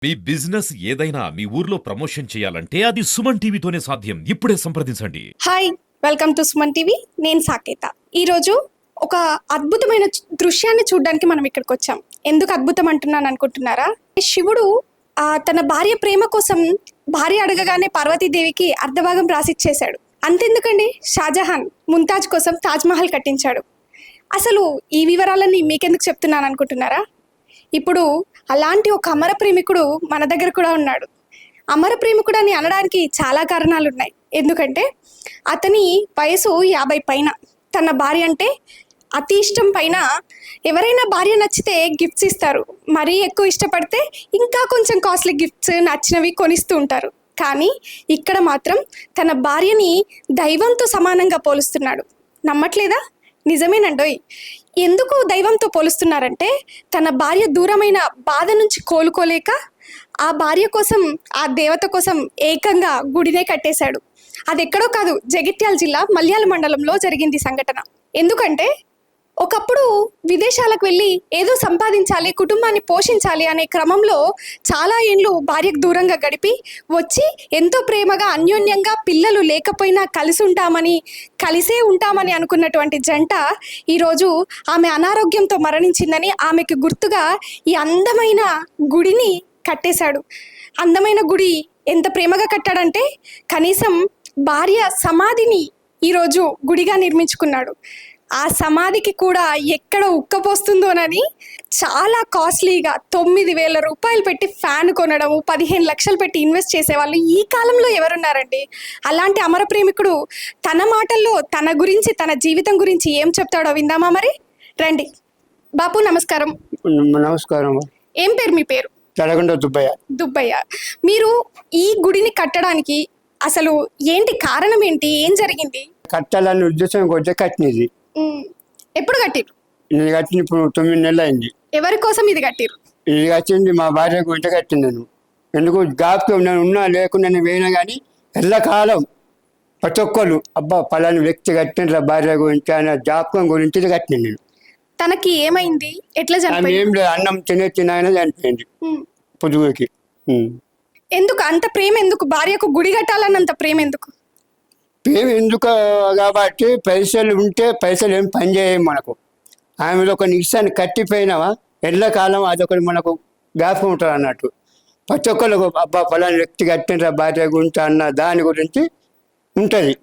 మీ business ఏదైనా మీ ఊర్లో promotion చేయాలంటే అది సుమన్ టీవీతోనే సాధ్యం. ఇప్పుడే సంప్రదించండి. Hi, welcome to Suman TV. నేను సాకేత. ఈరోజు ఒక అద్భుతమైన దృశ్యాన్ని చూడడానికి మనం ఇక్కడికి వచ్చాం. ఎందుకు అద్భుతం అంటున్నాను అనుకుంటున్నారా? శివుడు తన భార్య ప్రేమ కోసం భార్య అడగగానే పార్వతీదేవికి అర్ధభాగం రాసిచ్చేశాడు. అంతెందుకండి, షాజహాన్ ముంతాజ్ కోసం తాజ్మహల్ కట్టించాడు. అసలు ఈ వివరాలన్నీ మీకెందుకు చెప్తున్నాను అనుకుంటున్నారా? ఇప్పుడు అలాంటి ఒక అమర ప్రేమికుడు మన దగ్గర కూడా ఉన్నాడు. అమర ప్రేమికుడు అని అనడానికి చాలా కారణాలు ఉన్నాయి. ఎందుకంటే అతని వయసు 50 పైన, తన భార్య అంటే అతి ఇష్టం పైన. ఎవరైనా భార్య నచ్చితే గిఫ్ట్స్ ఇస్తారు, మరీ ఎక్కువ ఇష్టపడితే ఇంకా కొంచెం కాస్ట్లీ గిఫ్ట్స్ నచ్చినవి కొనిస్తూ ఉంటారు. కానీ ఇక్కడ మాత్రం తన భార్యని దైవంతో సమానంగా పోలుస్తున్నాడు. నమ్మట్లేదా? నిజమేనండోయ్. ఎందుకు దైవంతో పోలుస్తున్నారంటే తన భార్య దూరమైన బాధ నుంచి కోలుకోలేక ఆ భార్య కోసం, ఆ దేవత కోసం ఏకంగా గుడినే కట్టేశాడు. అది ఎక్కడో కాదు, జగిత్యాల జిల్లా మల్యాల మండలంలో జరిగింది సంఘటన. ఎందుకంటే ఒకప్పుడు విదేశాలకు వెళ్ళి ఏదో సంపాదించాలి, కుటుంబాన్ని పోషించాలి అనే క్రమంలో చాలా ఏళ్ళు భార్యకు దూరంగా గడిపి వచ్చి ఎంతో ప్రేమగా అన్యోన్యంగా పిల్లలు లేకపోయినా కలిసే ఉంటామని అనుకున్నటువంటి జంట ఈరోజు ఆమె అనారోగ్యంతో మరణించిందని ఆమెకు గుర్తుగా ఈ అందమైన గుడిని కట్టేశాడు. అందమైన గుడి ఎంత ప్రేమగా కట్టాడంటే కనీసం భార్య సమాధిని ఈరోజు గుడిగా నిర్మించుకున్నాడు. ఆ సమాధికి కూడా ఎక్కడ ఉక్కపోస్తుందోనని చాలా కాస్ట్లీగా 9,000 రూపాయలు పెట్టి ఫ్యాన్ కొనడము, 15 లక్షలు పెట్టి ఇన్వెస్ట్ చేసేవాళ్ళు ఈ కాలంలో ఎవరున్నారండి? అలాంటి అమర ప్రేమికుడు తన మాటల్లో తన గురించి, తన జీవితం గురించి ఏం చెప్తాడో విందామా మరి? రండి. బాపు నమస్కారం. నమస్కారం. ఏం పేరు మీ పేరు? తడగొండ దుబ్బయ్య. దుబ్బయ్య. మీరు ఈ గుడిని కట్టడానికి అసలు ఏంటి కారణం ఏంటి? ఏం జరిగింది? కట్టాలని ఉద్దేశం కొంచెం కట్టినది. ఎప్పుడు కట్టిరు? నేను కట్టిన ఇప్పుడు 9 నెలలు అయింది. ఎవరి కోసం ఇది కట్టిరు? ఇది కట్టింది మా భార్య గురించి కట్టింది. నేను ఎందుకు జ్ఞాపకం, నేను ఉన్నా లేకుండా నేను పోయినా కానీ ఎల్లకాలం ప్రతి ఒక్కరు అబ్బా పలాని వ్యక్తి కట్టిన భార్య గురించి అనే జ్ఞాపకం గురించి కట్టినాను నేను. తనకి ఏమైంది? ఎట్లా చనిపోయింది? ఏం లేదు, అన్నం తినైనా చనిపోయింది పొద్దుగురికి. ఎందుకు అంత ప్రేమ? ఎందుకు భార్యకు గుడి కట్టాలన్నంత ప్రేమ ఎందుకు? ప్రేమ ఎందుకు కాబట్టి పైసలు ఉంటే పైసలు ఏం పని చేయము మనకు. ఆమెలో ఒక నిమిషాన్ని కట్టిపోయినావా ఎల్లకాలం అదొకటి మనకు జ్ఞాపకం ఉంటుంది అన్నట్టు. ప్రతి ఒక్కరు అబ్బా పలాని వ్యక్తి కట్టిన భార్య గురించి అన్న దాని గురించి ఉంటుంది.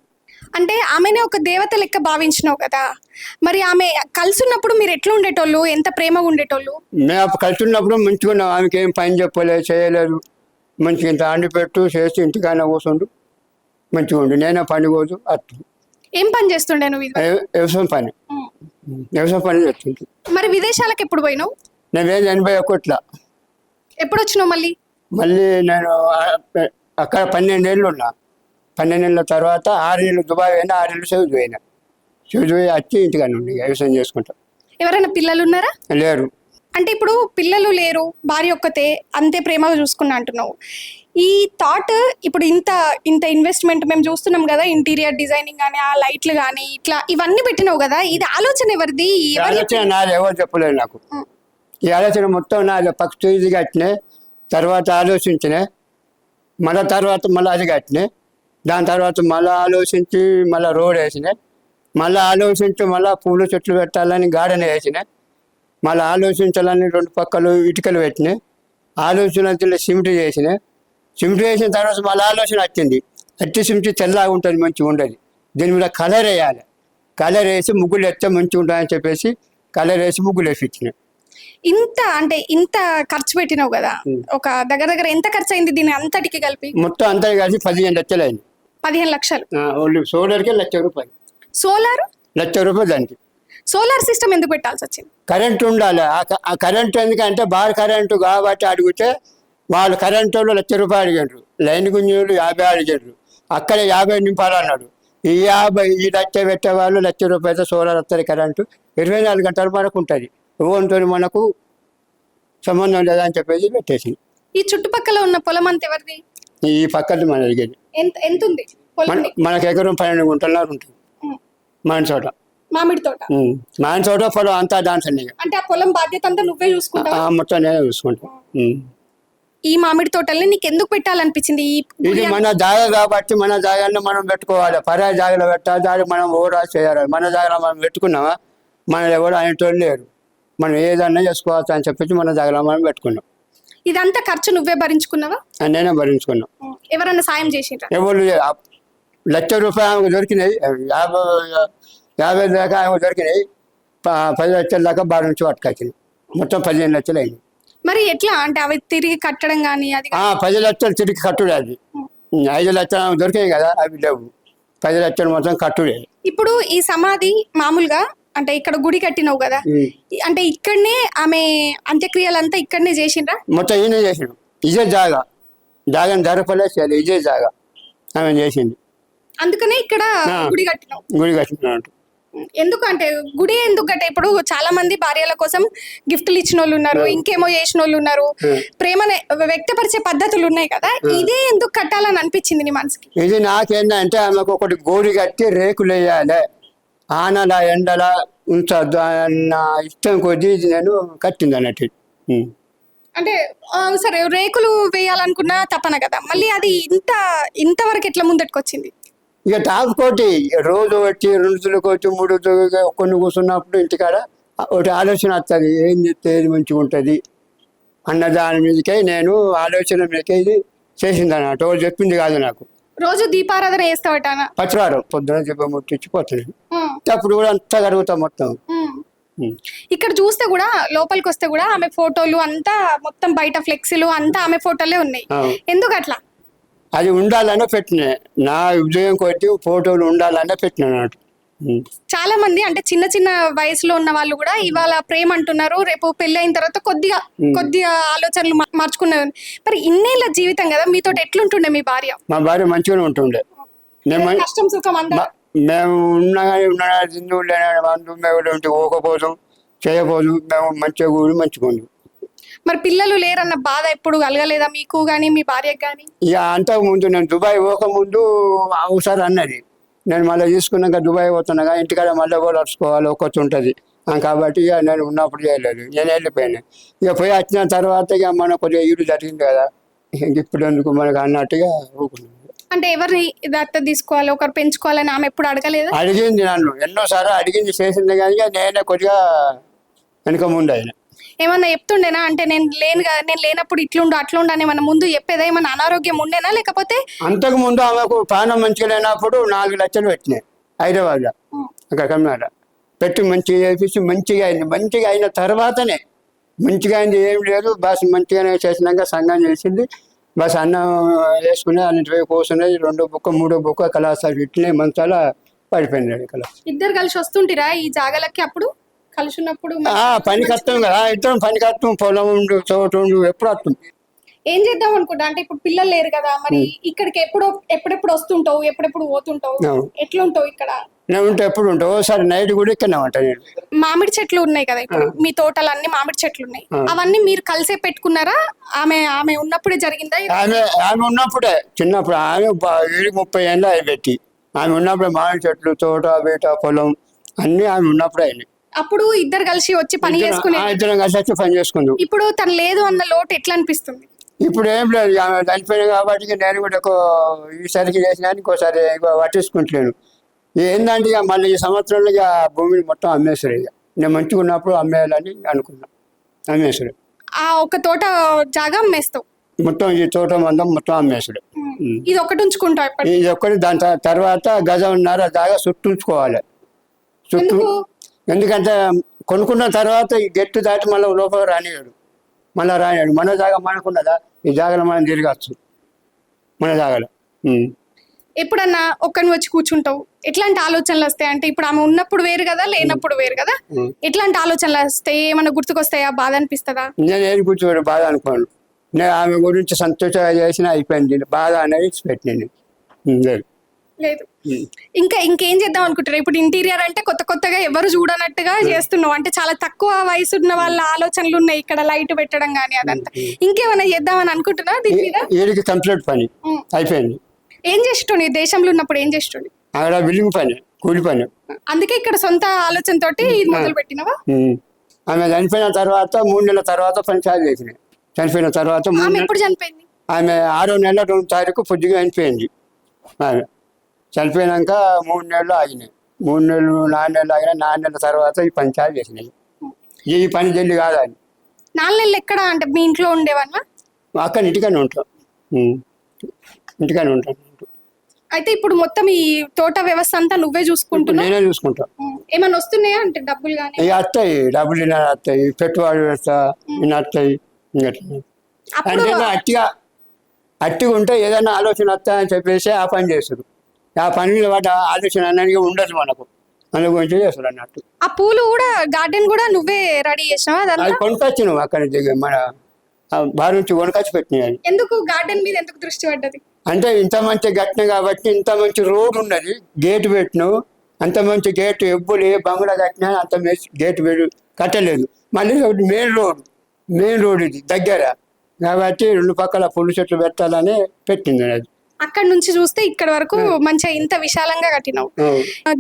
అంటే ఆమెనే ఒక దేవత లెక్క భావించినావు కదా, మరి ఆమె కలిసి ఉన్నప్పుడు మీరు ఎట్లా ఉండేటోళ్ళు? ఎంత ప్రేమగా ఉండేటోళ్ళు? మేము కలిసి ఉన్నప్పుడు మంచిగా ఉన్నాం. ఆమెకి ఏం పని చెప్పలేదు, చేయలేదు. మంచిగా ఇంత అండి పెట్టు చేసి ఇంటికైనా కూర్చుండు, మంచిగా ఉండు. నేనే పని పోదు అట్టు. ఏం పని చేస్తుండే నువ్వు? వ్యవసాయం పని చేస్తుంది. మరి విదేశాలకు ఎప్పుడు పోయినావు? నేను 81. ఎప్పుడు వచ్చినావు మళ్ళీ? నేను అక్కడ 12 ఏళ్ళు ఉన్నా. 12 ఏళ్ళ తర్వాత 6 ఏళ్ళు దుబాయ్ పోయినా, 6 ఏళ్ళు సౌదీ పోయినా. సౌదీ పోయి వచ్చి ఇంటికానే ఉండి వ్యవసాయం చేసుకుంటా. ఎవరైనా పిల్లలు ఉన్నారా? లేరు. అంటే ఇప్పుడు పిల్లలు లేరు, భార్య ఒక్కతే, అంతే ప్రేమగా చూసుకున్నా అంటున్నావు. ఈ థాట్ ఇప్పుడు ఇంత ఇన్వెస్ట్మెంట్ మేము చూస్తున్నాం కదా, ఇంటీరియర్ డిజైనింగ్ కానీ, ఆ లైట్లు కానీ, ఇట్లా ఇవన్నీ పెట్టినావు కదా, ఇది ఆలోచన ఎవరిది? ఆలోచన నాది, ఎవరు చెప్పలేదు నాకు. ఈ ఆలోచన మొత్తం నాది. ఫస్ట్ ఇది కట్టినే, తర్వాత ఆలోచించినే, మళ్ళీ తర్వాత మళ్ళీ అది కట్టినే, దాని తర్వాత మళ్ళీ ఆలోచించి మళ్ళీ రోడ్ వేసినాయి, మళ్ళీ ఆలోచించి మళ్ళీ పూల చెట్లు పెట్టాలని గార్డెన్ వేసినాయి, మళ్ళీ ఆలోచించాలని 2 పక్కలు ఇటుకలు పెట్టినాయి, ఆలోచన సిమెంట్ చేసినాయి. సిమెంట్ వేసిన తర్వాత మళ్ళీ ఆలోచన వచ్చింది, అట్టి సిమెంట్ తెల్లగా ఉంటుంది, మంచిగా ఉండదు, దీని మీద కలర్ వేయాలి, కలర్ వేసి ముగ్గులు వేస్తే మంచిగా ఉంటుందని చెప్పేసి కలర్ వేసి ముగ్గులు వేసి ఇచ్చినాయి. ఇంత ఖర్చు పెట్టినావు కదా, ఒక దగ్గర ఎంత ఖర్చు అయింది దీని అంతటికి కలిపి? మొత్తం అంతా కలిసి 15 లక్షలు అయింది. 15 లక్షలు? సోలార్కే 1,00,000 రూపాయలు. సోలార్ 1,00,000 రూపాయలు దానికి. సోలార్ సిస్టమ్ ఎందుకు పెట్టాల్సి వచ్చింది? కరెంట్ ఉండాలి. ఆ కరెంట్ ఎందుకంటే బార్ కరెంటు కాబట్టి అడిగితే వాళ్ళు కరెంట్ వాళ్ళు 1,00,000 రూపాయలు అడిగారు, లైన్ గుంజీలు 50 అడిగారు, అక్కడ 50 నింపాలన్నాడు. ఈ 1,00,000 పెట్టే వాళ్ళు 1,00,000 రూపాయలతో సోలార్ వస్తుంది. కరెంటు 24 గంటల వరకు ఉంటుంది, ఓన్తో మనకు సంబంధం లేదని చెప్పేసి పెట్టేసి. ఈ చుట్టుపక్కల ఉన్న పొలం అంతా ఎవరిది? ఈ పక్కన మన అడిగేది. ఎంత ఉంది? మనకు ఎకరం 12 గుంటలన్నర ఉంటుంది మన చోట. మామిడి తోట. మామిడి తోట పొలం అంతా డాన్స్ అన్ని. అంటే ఆ పొలం బాధ్యత అంతా నువ్వే చూసుకుంటావా? మొత్తం నేనే చూసుకుంటా. ఈ మామిడి తోటల్ని నీకు ఎందుకు పెట్టాలనిపించింది ఈ ఇది మన జాగ కాబట్టి మన జాగాన్ని మనం పెట్టుకోవాలి. పరాయి జాగలో పెట్టాలి, దానికి మనం ఓరా చేయాలి. మన జాగలో మనం పెట్టుకున్నామా, మనం ఎవరు అనేటోళ్ళు లేరు. మనం ఏదన్నా చేసుకోవచ్చు అని చెప్పేసి మన జాగలో మనం పెట్టుకున్నాం. ఇదంతా ఖర్చు నువ్వే భరించుకున్నావా? నేనే భరించుకున్నాం. ఎవరన్నా సాయం చేసిండ్రా? ఎవరు ₹1,00,000 ఆమెకు దొరికినాయి, 50 దాకా ఆమెకు దొరికినాయి. 10 లక్షల దాకా బాగా నుంచి పట్టుకొచ్చినాయి. మొత్తం 15 లక్షలు అయింది. మరి ఎట్లా అంటే అవి తిరిగి కట్టడం కానీ అది 10 లక్షలు తిరిగి కట్టుడే. అది 5 లక్షలు ఆమెకు దొరికాయి కదా, అవి లేవు. 10 లక్షలు మొత్తం కట్టుడే. ఇప్పుడు ఈ సమాధి మామూలుగా అంటే ఇక్కడ గుడి కట్టినావు కదా, అంటే ఇక్కడనే ఆమె అంత్యక్రియలంతా ఇక్కడనే చేసిండ్రా? మొత్తం ఈయన చేసిండు. ఇదే జాగాని ధరపలే చేయాలి, ఇదే జాగా ఆమె చేసింది. అందుకనే ఇక్కడ గుడి కట్టినావు. గుడి కట్టినట్టు. ఎందుకు అంటే గుడి ఎందుకు కట్టే? ఇప్పుడు చాలా మంది భార్యల కోసం గిఫ్ట్లు ఇచ్చిన వాళ్ళు ఉన్నారు, ఇంకేమో చేసిన వాళ్ళు ఉన్నారు, ప్రేమని వ్యక్తపరిచే పద్ధతులు ఉన్నాయి కదా, ఇదే ఎందుకు కట్టాలని అనిపించింది నీ మనసుకి? ఇది నాకేంటంటే ఆమెకు ఒకటి గోడి కట్టి రేకులు వేయాలి, ఆనల ఎండల ఉంచద్దు అన్న ఇష్టం కొద్దీ ఇది నేను కట్టింది అన్నట్టు. అంటే సరే రేకులు వేయాలనుకున్నా తప్పన కదా, మళ్ళీ అది ఇంతవరకు ఎట్లా ముందటికి వచ్చింది? ఇక తాపుకోటి రోజు వచ్చి 2 రోజులకు వచ్చి 3 రోజులు కొన్ని కూర్చున్నప్పుడు ఇంటికాడ ఒకటి ఆలోచన వస్తుంది, ఏం చెప్తే ఏది మంచిగా ఉంటుంది అన్న దాని మీదకే నేను ఆలోచన మీదకే ఇది చేసింది అన్నట్టు. ఎవరు చెప్పింది కాదు నాకు. రోజు దీపారాధన చేస్తావటానా? పచ్చివారం పొద్దున చెప్ప ముట్టించిపోతున్నాను. అప్పుడు కూడా అంతా కరుగుతాం మొత్తం. ఇక్కడ చూస్తే కూడా లోపలికి వస్తే కూడా ఆమె ఫోటోలు అంతా మొత్తం బయట ఫ్లెక్సీలు అంతా ఆమె ఫోటోలే ఉన్నాయి. ఎందుకు అట్లా? అది ఉండాలనే పెట్టినా, నా ఉద్యోగం కొట్టి ఫోటోలు ఉండాలనే పెట్టినా అన్నట్టు. చాలా మంది అంటే చిన్న చిన్న వయసులో ఉన్న వాళ్ళు కూడా ఇవాళ ప్రేమ అంటున్నారు, రేపు పెళ్లి అయిన తర్వాత కొద్దిగా ఆలోచనలు మార్చుకున్నారు. మరి ఇన్నేళ్ళ జీవితం కదా, మీతో ఎట్లుంటుండే మీ భార్య? మా భార్య మంచిగానే ఉంటుండే. కష్టం సుఖం అంతా మేము ఉన్నా హిందువులు లేని బంధువు ఉంటే పోకపోదు చేయబోదు, మేము మంచిగా కూడి మంచిగా ఉండు. మరి పిల్లలు లేరన్న బాధ ఎప్పుడు కలగలేదా మీకు కానీ మీ భార్యకు కానీ? ఇక అంతకు ముందు నేను దుబాయ్ పోకముందు ఒకసారి అన్నది, నేను మళ్ళీ తీసుకున్నాక దుబాయ్ పోతున్నాగా ఇంటికాడ మళ్ళీ కూడా నడుచుకోవాలి ఒకటి ఉంటుంది కాబట్టి ఇక నేను ఉన్నప్పుడు చేయలేదు, నేను వెళ్ళిపోయాను. ఇక పోయి వచ్చిన తర్వాత ఇక మన కొద్దిగా ఇల్లు జరిగింది కదా, ఇప్పుడు ఎందుకు మనకు అన్నట్టుగా ఊరుకున్నాను. అంటే ఎవరిని దత్త తీసుకోవాలి, ఒకరు పెంచుకోవాలని ఆమె ఎప్పుడు అడగలేదు? అడిగింది, నన్ను ఎన్నోసార్లు అడిగింది, చేసింది, కానీ నేనే కొద్దిగా వెనుక ముందు అయినా. ఏమన్నా చెప్తుండేనా అంటే నేను లేనప్పుడు ఇట్లుండు అట్లుండు అని ఏమన్నా ముందు చెప్పేదా? ఏమన్నా అనారోగ్యం ఉండేనా లేకపోతే? అంతకు ముందు ఆమెకు ప్రాణం మంచిగా లేనప్పుడు 4 లక్షలు పెట్టినాయి హైదరాబాద్లో, అక్కడ కర్ణాటక పెట్టి మంచిగా చేపించి మంచిగా అయింది. మంచిగా అయిన తర్వాతనే మంచిగా అయింది, ఏం లేదు బస్ మంచిగానే చేసినాక సంఘం చేసింది. బస్ అన్నం వేసుకుని అన్నింటి కూర్చున్నాయి, 2 బుక్క 3 బుక్క కళాశాల ఇట్లనే మంచాల పడిపోయినాడు. ఇద్దరు కలిసి వస్తుంటిరా ఈ జాగలకి? అప్పుడు కలిసి ఉన్నప్పుడు పని కష్టం కదా, ఇద్దరం పని కష్టం, పొలం ఉండు చోటు ఉండు, ఎప్పుడు వస్తుంది. ఏం చేద్దాం అనుకుంటా అంటే ఇప్పుడు పిల్లలు లేరు కదా, మరి ఇక్కడికి ఎప్పుడెప్పుడు వస్తుంటావు, ఎప్పుడెప్పుడు పోతుంటావు, ఎట్లుంటావు ఇక్కడ? నేను ఉంటే ఎప్పుడు ఉంటావు, ఒకసారి నైట్ కూడా ఇక్కడనే ఉంటా నేను. మామిడి చెట్లు ఉన్నాయి కదా ఇప్పుడు మీ తోటలు అన్ని మామిడి చెట్లు ఉన్నాయి, అవన్నీ మీరు కలిసే పెట్టుకున్నారా? ఆమె ఉన్నప్పుడే జరిగిందా? ఆమె ఉన్నప్పుడే, చిన్నప్పుడు ఆమె 30 ఏళ్ళు అవి పెట్టి ఆమె ఉన్నప్పుడే మామిడి చెట్లు తోట బీట పొలం అన్ని ఆమె ఉన్నప్పుడే అయినాయి. అప్పుడు ఇద్దరు కలిసి వచ్చి పని చేసుకునే? ఇద్దరం కలిసి వచ్చి పని చేసుకుందాం. ఇప్పుడు తను లేదు అన్న లోటు ఎట్లా అనిపిస్తుంది? ఇప్పుడు ఏం లేదు, ఆమె చనిపోయింది కాబట్టి నేను కూడా ఈసారికి చేసినా ఇంకోసారి పట్టించుకుంటలేను. ఏంటంటే ఇక మళ్ళీ ఈ సంవత్సరంలో ఇక భూమిని మొత్తం అమ్మేసారు. ఇక నేను మంచిగా ఉన్నప్పుడు అమ్మేయాలని అనుకున్నా, అమ్మేసాడు. ఆ ఒక తోట జాగా అమ్మేస్తావు? మొత్తం ఈ తోట మందం మొత్తం అమ్మేసాడు. ఇది ఒకటి ఉంచుకుంటావు? ఇది ఒక్కటి. దాని తర్వాత 1.5 గజం జాగా చుట్టూ ఉంచుకోవాలి. చుట్టూ ఎందుకంటే కొనుక్కున్న తర్వాత ఈ గెట్టు దాటి మళ్ళీ లోపల రానియాడు, మన జాగా మనకున్నదా, ఈ జాగాలో మనం తిరగచ్చు మన జాగాలో. ఎప్పుడన్నా ఒక్కని వచ్చి కూర్చుంటావు, ఎట్లాంటి ఆలోచనలు వస్తాయి అంటే ఇప్పుడు ఆమె ఉన్నప్పుడు వేరు కదా, లేనప్పుడు వేరు కదా, ఎట్లాంటి ఆలోచనలు వస్తాయి? ఏమన్నా గుర్తుకొస్తాయా? బాధ అనిపిస్తుందా? నేను ఏది కూర్చోడు, బాధ అనుకోను. నేను ఆమె గురించి సంతోషంగా చేసినా అయిపోయింది, బాధ అనేది పెట్టినాను లేదు. ఇంకేం చేద్దాం అనుకుంటారు? ఇప్పుడు ఇంటీరియర్ అంటే కొత్తగా ఎవరు చూడనట్టుగా చేస్తున్నావు, అంటే చాలా తక్కువ వయసు ఉన్న వాళ్ళ ఆలోచనలు ఉన్నాయి ఇక్కడ, లైట్ పెట్టడం కానీ అదంతా. ఇంకేమైనా చేద్దామని అనుకుంటున్నా దీని మీద? కంప్లీట్ పని అయిపోయింది. ఏం చేస్తుండే దేశంలో ఉన్నప్పుడు? ఏం చేస్తుండే? అక్కడ బిల్డింగ్ పని, కూలి పని. అందుకే ఇక్కడ సొంత ఆలోచనతోటి ఇది మొదలు పెట్టినవా? ఆమె చనిపోయిన తర్వాత 3 నెలల తర్వాత పని చాలు చేసినాయి. చనిపోయిన తర్వాత ఆమె ఎప్పుడు చనిపోయింది? ఆమె 6వ నెల 2వ తారీఖు పొద్దుగా చనిపోయింది. ఆమె చనిపోయినాక 3 నెలలు ఆగినాయి. 3 నెలలు 4 నెలలు ఆగినాయి. 4 నెలల తర్వాత ఈ పంచాయతీ చేసినాయి. ఈ పని జల్లి కాదు అని 4 నెలలు ఎక్కడ అంటే మీ ఇంట్లో ఉండేవన్నా? అక్కడ ఇంటికానే ఉంటాం. ఇంటికానే ఉంటాను. అయితే ఇప్పుడు మొత్తం ఈ తోట వ్యవస్థ అంతా నువ్వే చూసుకుంటున్నావు? నేనే చూసుకుంటా. ఏమన్నా వస్తున్నాయా అంటే డబ్బులు కానీ? ఇక వస్తాయి, డబ్బులు ఇలా వస్తాయి, పెట్టుబడి పెడతా ఇన్ని వస్తాయి. అప్పుడు అంటే అట్టిగా ఉంటే ఏదైనా ఆలోచన వస్తాయని చెప్పేసి ఆ పని చేస్తారు. ఆ పని వాటి ఆలోచన అనేది ఉండదు మనకు, మన గురించి చేస్తారు అన్నట్టు. ఆ పూలు కూడా గార్డెన్ కూడా నువ్వే రెడీ చేసినావా? అది కొనుకొచ్చినావు అక్కడి మన బారి నుంచి కొనుకొచ్చి పెట్టినాయి. ఎందుకు గార్డెన్ మీద ఎందుకు దృష్టి పడ్డది అంటే ఇంత మంచి కట్టిన కాబట్టి, ఇంత మంచి రోడ్ ఉన్నది, గేటు పెట్టినావు. అంత మంచి గేటు ఎవ్వరు ఏ బంగ్లా కట్టినా అంత మంచి గేటు కట్టలేదు. మళ్ళీ మెయిన్ రోడ్ ఇది దగ్గర కాబట్టి 2 పక్కల పుల్లు చెట్లు పెట్టాలని పెట్టింది. అది అక్కడ నుంచి చూస్తే ఇక్కడ వరకు మంచిగా ఇంత విశాలంగా కట్టినావు.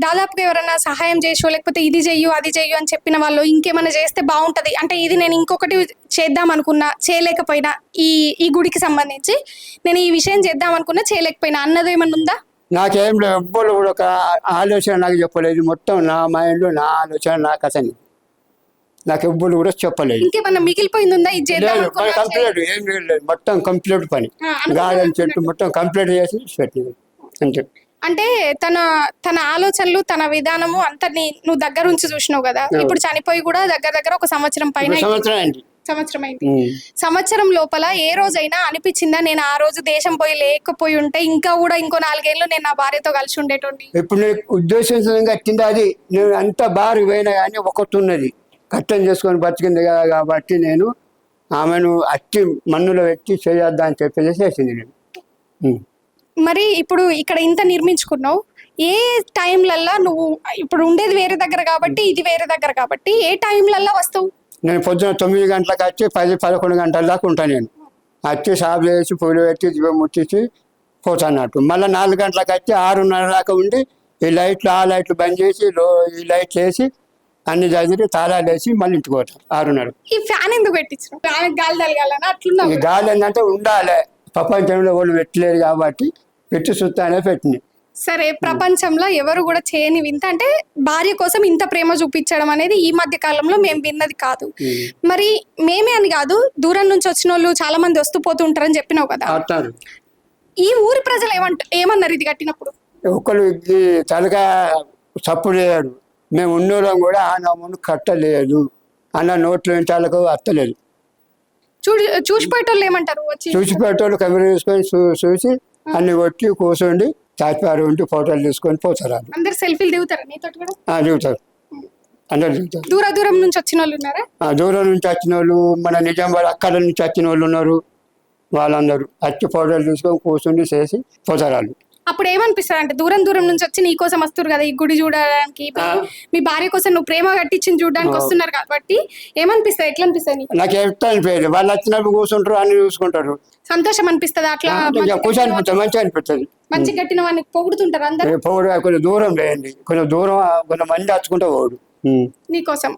దాదాపుగా ఎవరైనా సహాయం చేసో లేకపోతే ఇది చెయ్యు అది చెయ్యు అని చెప్పిన వాళ్ళు ఇంకేమైనా చేస్తే బాగుంటది అంటే ఇది నేను ఇంకొకటి చేద్దాం అనుకున్నా చేయలేకపోయినా, ఈ గుడికి సంబంధించి నేను ఈ విషయం చేద్దాం అనుకున్నా చేయలేకపోయినా అన్నది ఏమన్నా ఉందా? నాకేం ఎవ్వరు కూడా ఒక ఆలోచన నాకు చెప్పలేదు. మొత్తం నా మైండ్లో నా ఆలోచన నాకు అసలు నాకు ఎవ్వరు కూడా చెప్పలేదు. ఇంకేమన్నా మిగిలిపోయింది ఉందా? ఇది చేద్దాం అనుకున్నా కంప్లీట్ ఏం లేదు, మొత్తం కంప్లీట్ పని గార్డెన్ చెట్టు మొత్తం కంప్లీట్ చేసి పెట్టింది అంతే. అంటే తన ఆలోచనలు తన విధానము అంతా నువ్వు దగ్గర నుంచి చూసినావు కదా. ఇప్పుడు చనిపోయి కూడా దగ్గర ఒక సంవత్సరం పైన సంవత్సరం అయింది. సంవత్సరం లోపల ఏ రోజైనా అనిపించిందా నేను ఆ రోజు దేశం పోయి లేకపోయి ఉంటే ఇంకా కూడా ఇంకో 4 ఏళ్ళు నేను నా భార్యతో కలిసి ఉండేటోండి? ఇప్పుడు నేను ఉద్దేశించడం కట్టింది అది. నేను అంత బారు పోయినా కానీ ఒకటి ఉన్నది, కట్టం చేసుకొని బతికింది కదా కాబట్టి నేను ఆమెను అట్టి మన్నులో పెట్టి చేయొద్దా అని చెప్పేసి చేసింది నేను. మరి ఇప్పుడు ఇక్కడ ఇంత నిర్మించుకున్నావు, ఏ టైంలల్లా నువ్వు ఇప్పుడు ఉండేది వేరే దగ్గర కాబట్టి ఇది వేరే దగ్గర కాబట్టి ఏ టైంలల్లా వస్తావు? నేను పొద్దున 9 గంటలకు వచ్చి 10-11 గంటల దాకా ఉంటాను. నేను వచ్చి సాపు చేసి పూలు పెట్టి దీపం ముట్టించి పోతాన్నట్టు. మళ్ళీ 4 గంటలకు వచ్చి 6:30 దాకా ఉండి ఈ లైట్లు ఆ లైట్లు బంద్ చేసి ఈ లైట్లు వేసి అన్ని చదివి తాళాలు వేసి మళ్ళీ ఇంటికి పోతాం 6:30. ఈ ఫ్యాన్ ఎందుకు పెట్టించు? గాలి తగలాలని అట్లున్నా? ఈ గాలి ఏంటంటే ఉండాలి, ప్రపంచంలో వాళ్ళు పెట్టలేరు కాబట్టి పెట్టి సుత్తానే పెట్టినాయి. సరే, ప్రపంచంలో ఎవరు కూడా చేయని వింత అంటే భార్య కోసం ఇంత ప్రేమ చూపించడం అనేది ఈ మధ్య కాలంలో మేము విన్నది కాదు. మరి మేమే అని కాదు, దూరం నుంచి వచ్చిన వాళ్ళు చాలా మంది వస్తూ పోతూ ఉంటారని చెప్పినావు కదా. ఈ ఊరి ప్రజలు ఏమన్నారు ఇది కట్టినప్పుడు? ఒకరు తలగా చప్పుడు చేయడు, మేము ఉన్నోళ్ళం కూడా ఆ నమ్మును కట్టలేదు అన్న నోట్లో ఇంటాలకు అత్తలేదు. చూసిపోయేటోళ్ళు ఏమంటారు? వచ్చి చూసిపోయేటోళ్ళు కెమెరా తీసుకొని చూసి అన్ని కొట్టి కూర్చోండి చాచిపారు ఉండి ఫోటోలు తీసుకొని పోతారు. అందరు సెల్ఫీలు దిగుతారు నీతో కూడా? దిగుతారు, అందరు దిగుతారు. దూరం నుంచి వచ్చిన వాళ్ళు ఉన్నారా? దూరం నుంచి వచ్చిన వాళ్ళు, మన నిజామాబాద్ అక్కడ నుంచి వచ్చిన వాళ్ళు ఉన్నారు. వాళ్ళందరూ వచ్చి ఫోటోలు తీసుకొని కూర్చుండి చేసి పోతారు వాళ్ళు. అప్పుడు ఏమనిపిస్తుంది అంటే దూరం నుంచి వచ్చి నీ కోసం వస్తారు కదా ఈ గుడి చూడడానికి, మీ భార్య కోసం నువ్వు ప్రేమ కట్టించింది చూడడానికి వస్తున్నారు కాబట్టి ఏమనిపిస్తుంది? ఎట్లా అనిపిస్తుంది? నాకు ఎట్లా అనిపించదు, వాళ్ళు వచ్చినప్పుడు కూర్చుంటారు అన్ని చూసుకుంటారు, సంతోషం అనిపిస్తుంది. అట్లా ఖుషి అనిపిస్తుంది, మంచిగా అనిపిస్తుంది. మంచి కట్టిన వాడిని పొగుడుతుంటారు అందరూ. పొగుడు కొంచెం దూరం లేండి, కొంచెం దూరం కొంతమంది వచ్చుకుంటా పోడు నీకోసం.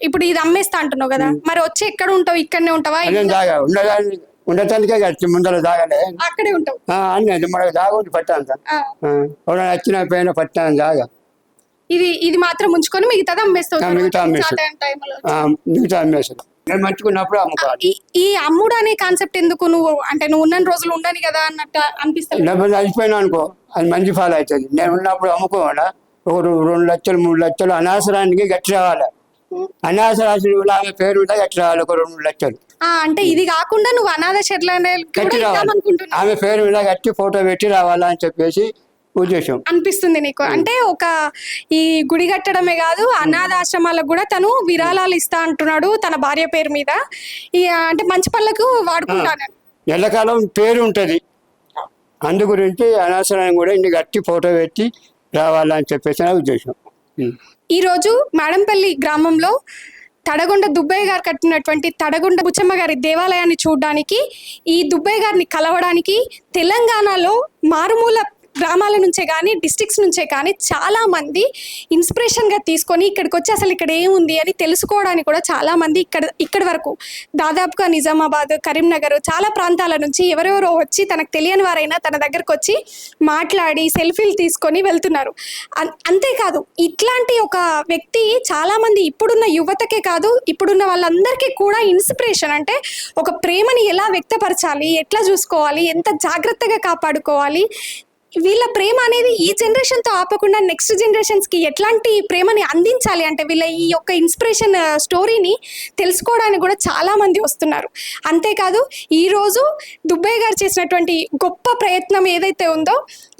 ఇప్పుడు ఇది అమ్మేస్తా అంటున్నావు కదా, మరి వచ్చి ఎక్కడ ఉంటావు? ఇక్కడనే ఉంటావా? ఉండటానికే కట్టి ముందర జాగాలే అక్కడే ఉంటావు అన్నీ మనకు జాగా ఉంది పట్టాను ఎవరైనా వచ్చిన పైన పట్టాను జాగా. ఇది మాత్రం ఉంచుకొని మిగతాది అమ్మేస్తావు? మిగతా అమ్మేస్తాను నేను మంచుకున్నప్పుడు అమ్ముకోవాలి. ఈ అమ్ముడు అనే కాన్సెప్ట్ ఎందుకు? నువ్వు ఉన్న రోజులు ఉండని కదా అన్నట్టు అనిపిస్తుంది. అయిపోయినా అనుకో అది మంచి ఫాలో అవుతుంది. నేను ఉన్నప్పుడు అమ్ముకోవాలా, ఒక 2 లక్షలు 3 లక్షలు అనాసరానికి గట్టి రావాలి. అనాసరాశులు ఆమె పేరు ఉంటే గట్టి రావాలి ఒక 2 లక్షలు. అంటే ఇది కాకుండా నువ్వు అనాథ గట్టి రావాలి, ఆమె పేరు మీద గట్టి ఫోటో పెట్టి రావాలా అని చెప్పేసి ఉద్దేశం అనిపిస్తుంది నీకు. అంటే ఒక ఈ గుడి కట్టడమే కాదు, అనాథాశ్రమాలకు కూడా తను విరాళాలు ఇస్తా అంటున్నాడు తన భార్య పేరు మీద. అంటే మంచి పనులకు వాడుకుంటాను. ఎల్లకాలం పేరు ఉంటది, అందు గురించి అనవసరం కూడా ఇన్ని గట్టి ఫోటో పెట్టి రావాలని చెప్పేసి నా ఉద్దేశం. ఈరోజు మేడంపల్లి గ్రామంలో తడగొండ దుబ్బయ్య గారు కట్టినటువంటి తడగొండ బుచ్చమ్మ గారి దేవాలయాన్ని చూడడానికి, ఈ దుబ్బయ్య గారిని కలవడానికి తెలంగాణలో మారుమూల గ్రామాల నుంచే కానీ డిస్ట్రిక్ట్స్ నుంచే కానీ చాలామంది ఇన్స్పిరేషన్గా తీసుకొని ఇక్కడికి వచ్చి అసలు ఇక్కడ ఏముంది అని తెలుసుకోవడానికి కూడా చాలామంది ఇక్కడి వరకు దాదాపుగా నిజామాబాద్, కరీంనగర్ చాలా ప్రాంతాల నుంచి ఎవరెవరో వచ్చి తనకు తెలియని వారైనా తన దగ్గరకు వచ్చి మాట్లాడి సెల్ఫీలు తీసుకొని వెళ్తున్నారు. అంతేకాదు ఇట్లాంటి ఒక వ్యక్తి చాలామంది ఇప్పుడున్న యువతకే కాదు ఇప్పుడున్న వాళ్ళందరికీ కూడా ఇన్స్పిరేషన్. అంటే ఒక ప్రేమని ఎలా వ్యక్తపరచాలి, ఎట్లా చూసుకోవాలి, ఎంత జాగ్రత్తగా కాపాడుకోవాలి, వీళ్ళ ప్రేమ అనేది ఈ జనరేషన్తో ఆపకుండా నెక్స్ట్ జనరేషన్స్కి ఎట్లాంటి ప్రేమని అందించాలి అంటే వీళ్ళ ఈ యొక్క ఇన్స్పిరేషన్ స్టోరీని తెలుసుకోవడానికి కూడా చాలామంది వస్తున్నారు. అంతేకాదు ఈరోజు దుబ్బయ్య గారు చేసినటువంటి గొప్ప ప్రయత్నం ఏదైతే ఉందో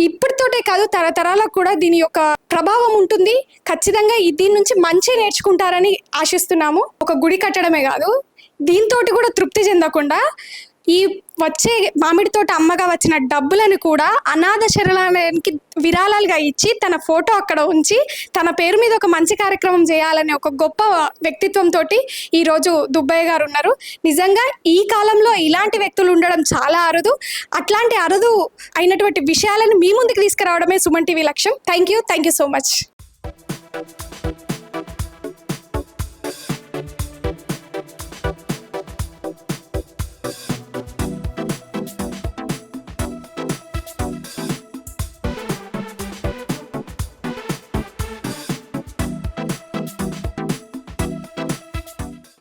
ఇప్పటితోటే కాదు తరతరాలకు కూడా దీని యొక్క ప్రభావం ఉంటుంది. ఖచ్చితంగా దీని నుంచి మంచి నేర్చుకుంటారని ఆశిస్తున్నాము. ఒక గుడి కట్టడమే కాదు దీంతో కూడా తృప్తి చెందకుండా ఈ వచ్చే మామిడి తోట అమ్మగా వచ్చిన డబ్బులను కూడా అనాథ శరణాలయానికి విరాళాలుగా ఇచ్చి తన ఫోటో అక్కడ ఉంచి తన పేరు మీద ఒక మంచి కార్యక్రమం చేయాలనే ఒక గొప్ప వ్యక్తిత్వంతో ఈరోజు దుబ్బయ్య గారు ఉన్నారు. నిజంగా ఈ కాలంలో ఇలాంటి వ్యక్తులు ఉండడం చాలా అరుదు. అట్లాంటి అరుదు అయినటువంటి విషయాలను మీ ముందుకు తీసుకురావడమే సుమన్ టీవీ లక్ష్యం. Thank you so much.